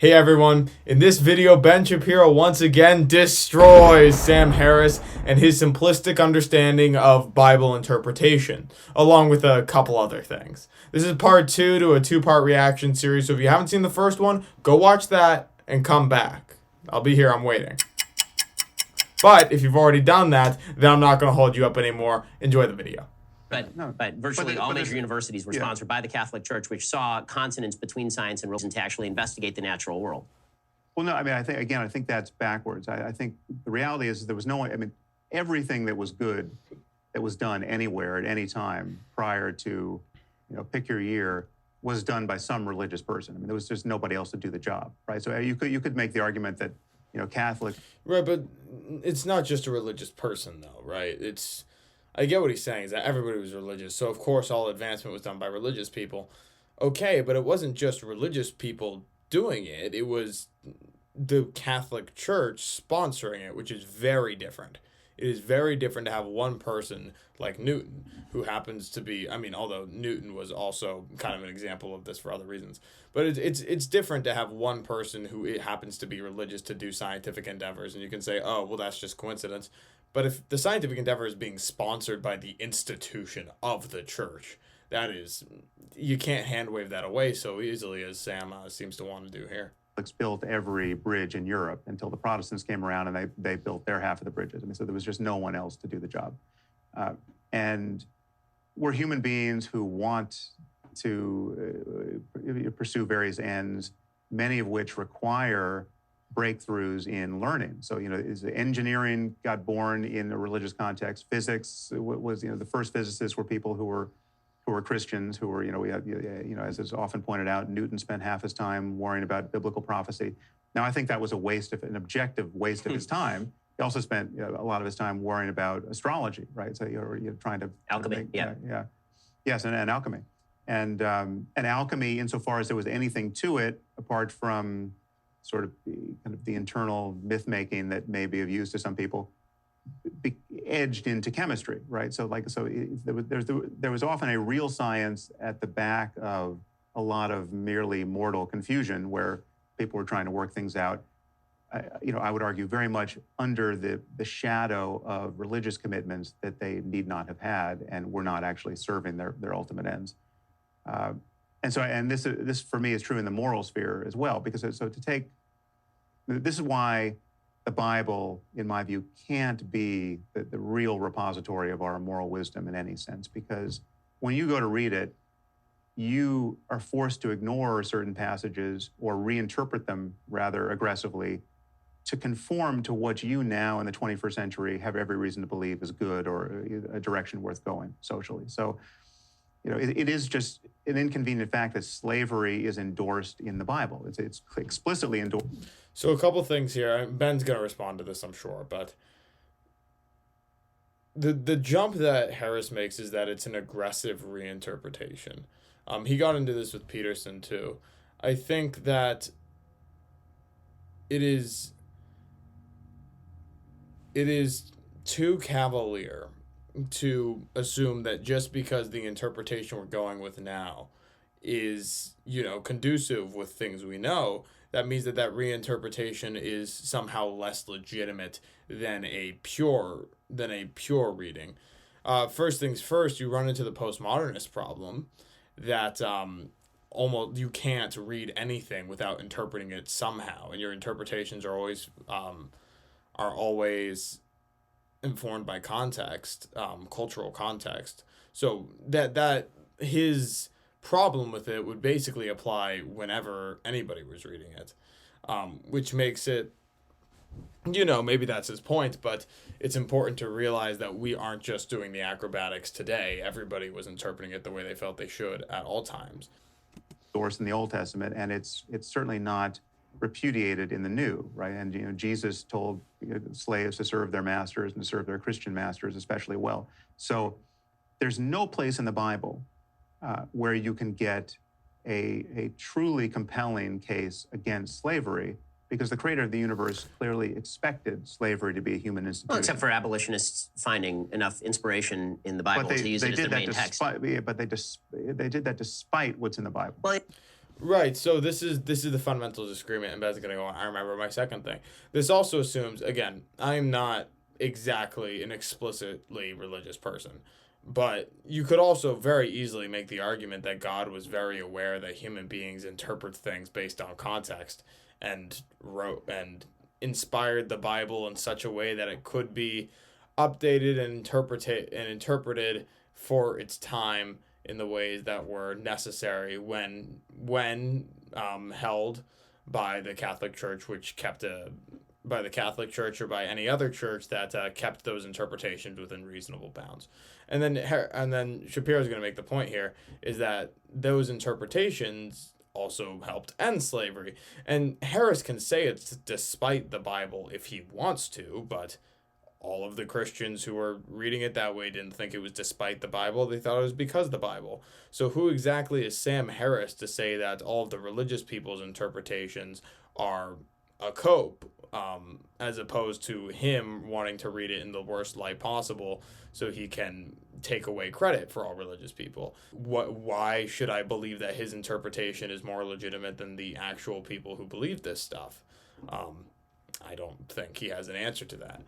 Hey everyone, in this video, Ben Shapiro once again destroys Sam Harris and his simplistic understanding of Bible interpretation, along with a couple other things. This is part 2 to a 2-part reaction series, so if you haven't seen the first one, go watch that and come back. I'll be here, I'm waiting. But if you've already done that, then I'm not going to hold you up anymore. Enjoy the video. But virtually all major universities were sponsored by the Catholic Church, which saw consonance between science and religion to actually investigate the natural world. Well, no, I mean, I think that's backwards. I think the reality is there was no, I mean, everything that was good that was done anywhere at any time prior to, pick your year, was done by some religious person. I mean, there was just nobody else to do the job, right? So you could make the argument that, Catholic. Right, but it's not just a religious person, though, right? I get what he's saying, is that everybody was religious, so of course all advancement was done by religious people. Okay, but it wasn't just religious people doing it, it was the Catholic Church sponsoring it, which is very different. It is very different to have one person like Newton, who happens to be, although Newton was also kind of an example of this for other reasons, but it's different to have one person who it happens to be religious to do scientific endeavors, and you can say, oh, well, that's just coincidence. But if the scientific endeavor is being sponsored by the institution of the church, that is, you can't hand wave that away so easily as Sam seems to want to do here. Built every bridge in Europe until the Protestants came around and they built their half of the bridges. I mean, so there was just no one else to do the job. And we're human beings who want to pursue various ends, many of which require breakthroughs in learning. So, engineering got born in a religious context. Physics was, the first physicists were people who were Christians, who were, as is often pointed out, Newton spent half his time worrying about biblical prophecy. Now, I think that was an objective waste of his time. He also spent a lot of his time worrying about astrology, right? So you're trying to alchemy, yes, and alchemy, and alchemy, insofar as there was anything to it, apart from sort of the internal myth-making that may be of use to some people, edged into chemistry, right? So there was often a real science at the back of a lot of merely mortal confusion where people were trying to work things out, I would argue very much under the shadow of religious commitments that they need not have had and were not actually serving their ultimate ends. And this for me is true in the moral sphere as well, because this is why the Bible, in my view, can't be the real repository of our moral wisdom in any sense, because when you go to read it, you are forced to ignore certain passages or reinterpret them rather aggressively to conform to what you now in the 21st century have every reason to believe is good or a direction worth going socially. So, it is just an inconvenient fact that slavery is endorsed in the Bible. It's explicitly endorsed. So a couple things here. Ben's going to respond to this, I'm sure, but the jump that Harris makes is that it's an aggressive reinterpretation. He got into this with Peterson, too. I think that it is too cavalier to assume that just because the interpretation we're going with now is, conducive with things we know, that means that reinterpretation is somehow less legitimate than a pure reading. First things first, you run into the postmodernist problem that almost you can't read anything without interpreting it somehow, and your interpretations are always informed by context, cultural context. So that his problem with it would basically apply whenever anybody was reading it, which makes it, maybe that's his point, but it's important to realize that we aren't just doing the acrobatics today. Everybody was interpreting it the way they felt they should at all times. Source in the Old Testament, and it's certainly not repudiated in the New, right? And Jesus told slaves to serve their masters and to serve their Christian masters especially well. So there's no place in the Bible where you can get a truly compelling case against slavery, because the creator of the universe clearly expected slavery to be a human institution. Well, except for abolitionists finding enough inspiration in the Bible to use it as their main text. But they did that despite what's in the Bible. Well, Right. So this is the fundamental disagreement, and Ben's gonna go on. I remember my second thing. This also assumes, again, I'm not exactly an explicitly religious person, but you could also very easily make the argument that God was very aware that human beings interpret things based on context, and wrote and inspired the Bible in such a way that it could be updated and interpreted for its time in the ways that were necessary when held by the Catholic Church, which kept by the Catholic Church or by any other church that kept those interpretations within reasonable bounds. And then Shapiro's going to make the point here is that those interpretations also helped end slavery. And Harris can say it's despite the Bible if he wants to, but all of the Christians who were reading it that way didn't think it was despite the Bible. They thought it was because of the Bible. So who exactly is Sam Harris to say that all of the religious people's interpretations are a cope, as opposed to him wanting to read it in the worst light possible so he can take away credit for all religious people? Why should I believe that his interpretation is more legitimate than the actual people who believe this stuff? I don't think he has an answer to that.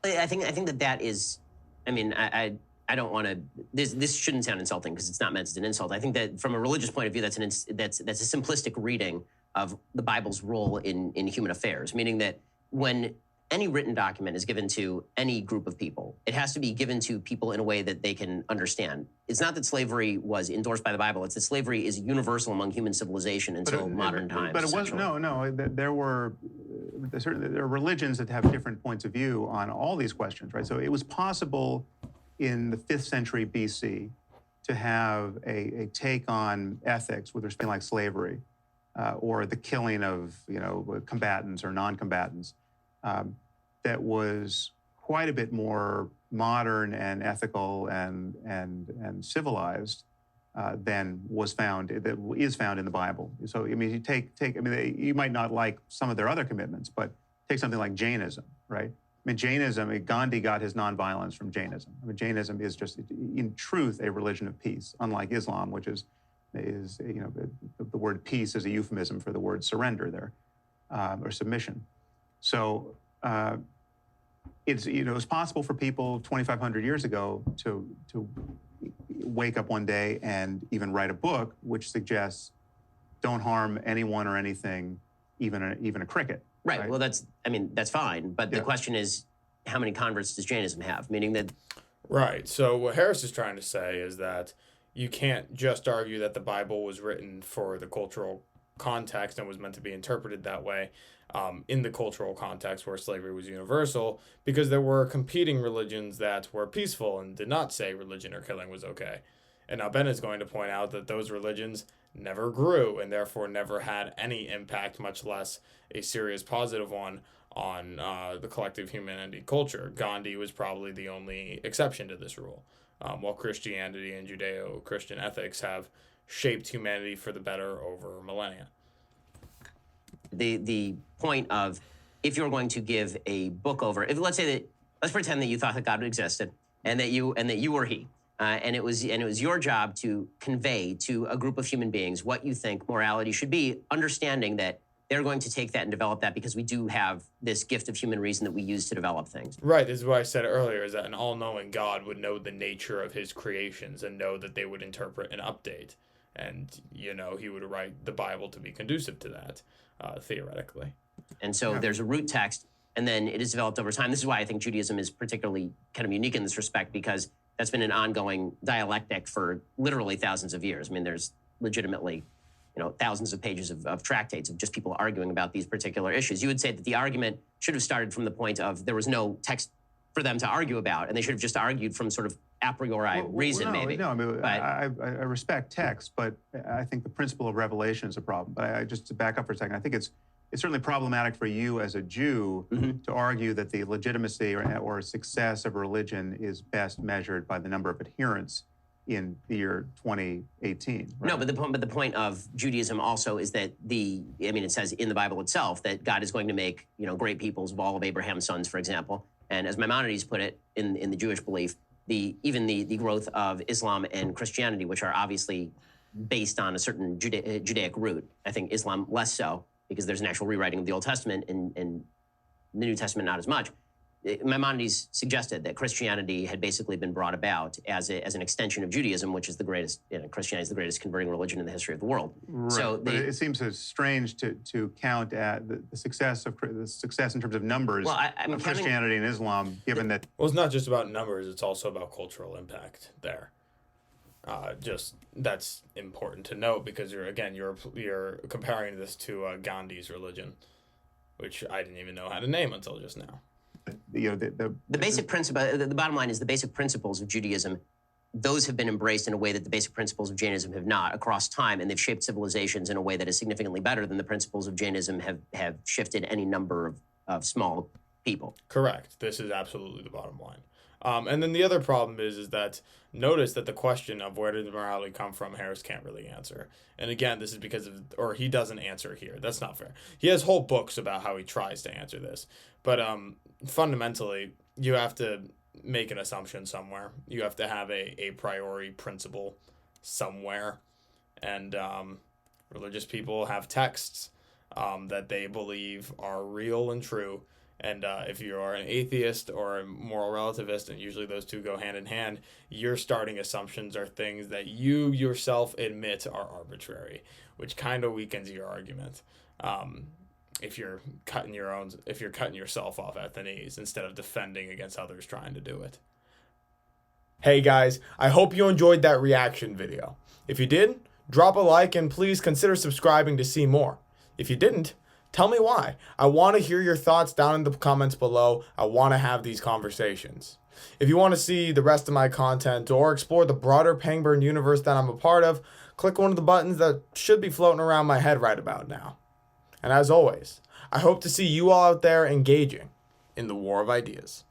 I think that is, I mean, I don't want to. This shouldn't sound insulting because it's not meant as an insult. I think that from a religious point of view, that's a simplistic reading of the Bible's role in human affairs, meaning that when any written document is given to any group of people, it has to be given to people in a way that they can understand. It's not that slavery was endorsed by the Bible. It's that slavery is universal among human civilization until modern times. But it was no. There are religions that have different points of view on all these questions, right? So it was possible in the 5th century BC to have a take on ethics with respect to like slavery or the killing of combatants or non-combatants. That was quite a bit more modern and ethical and civilized than that is found in the Bible. So I mean, you might not like some of their other commitments, but take something like Jainism, right? I mean, Jainism, Gandhi got his nonviolence from Jainism. I mean, Jainism is just, in truth, a religion of peace, unlike Islam, which is the word peace is a euphemism for the word surrender there, or submission. So it's possible for people 2,500 years ago to wake up one day and even write a book which suggests don't harm anyone or anything, even a cricket. Right. Well, that's fine. But the question is, how many converts does Jainism have? Meaning that. Right. So what Harris is trying to say is that you can't just argue that the Bible was written for the cultural context and was meant to be interpreted that way, in the cultural context where slavery was universal, because there were competing religions that were peaceful and did not say religion or killing was okay. And now Ben is going to point out that those religions never grew and therefore never had any impact, much less a serious positive one, on the collective humanity culture. Gandhi was probably the only exception to this rule, while Christianity and Judeo-Christian ethics have shaped humanity for the better over millennia. The point of, if you're going to give a book over, let's pretend that you thought that God existed and that you were he. And it was your job to convey to a group of human beings what you think morality should be, understanding that they're going to take that and develop that because we do have this gift of human reason that we use to develop things. Right. This is what I said earlier, is that an all-knowing God would know the nature of his creations and know that they would interpret and update. And, he would write the Bible to be conducive to that, theoretically. And so there's a root text, and then it is developed over time. This is why I think Judaism is particularly kind of unique in this respect, because that's been an ongoing dialectic for literally thousands of years. I mean, there's legitimately, thousands of pages of tractates of just people arguing about these particular issues. You would say that the argument should have started from the point of there was no text for them to argue about, and they should have just argued from sort of a priori reason, maybe. No, I mean, I respect text, but I think the principle of revelation is a problem. But just to back up for a second, I think it's certainly problematic for you as a Jew to argue that the legitimacy or success of a religion is best measured by the number of adherents in the year 2018. Right? No, but the point of Judaism also is that it says in the Bible itself that God is going to make, great peoples of all of Abraham's sons, for example. And as Maimonides put it in the Jewish belief, even the growth of Islam and Christianity, which are obviously based on a certain Judaic root. I think Islam less so, because there's an actual rewriting of the Old Testament, and the New Testament not as much. Maimonides suggested that Christianity had basically been brought about as an extension of Judaism, which is the greatest, Christianity is the greatest converting religion in the history of the world. Right. So but it seems so strange to count at the success in terms of numbers of Christianity and Islam, given that. Well, it's not just about numbers; it's also about cultural impact there. That's important to note, because you're comparing this to Gandhi's religion, which I didn't even know how to name until just now. The basic principle, the bottom line is the basic principles of Judaism, those have been embraced in a way that the basic principles of Jainism have not across time, and they've shaped civilizations in a way that is significantly better than the principles of Jainism have shifted any number of small people. Correct. This is absolutely the bottom line. And then the other problem is that notice that the question of where did morality come from, Harris can't really answer. And again, this is because he doesn't answer here. That's not fair. He has whole books about how he tries to answer this. But fundamentally, you have to make an assumption somewhere. You have to have a priori principle somewhere. And religious people have texts that they believe are real and true. And if you are an atheist or a moral relativist, and usually those two go hand in hand, your starting assumptions are things that you yourself admit are arbitrary, which kind of weakens your argument. If you're cutting yourself off at the knees instead of defending against others trying to do it. Hey guys, I hope you enjoyed that reaction video. If you did, drop a like and please consider subscribing to see more. If you didn't, tell me why. I want to hear your thoughts down in the comments below. I want to have these conversations. If you want to see the rest of my content or explore the broader Pangburn universe that I'm a part of, click one of the buttons that should be floating around my head right about now. And as always, I hope to see you all out there engaging in the war of ideas.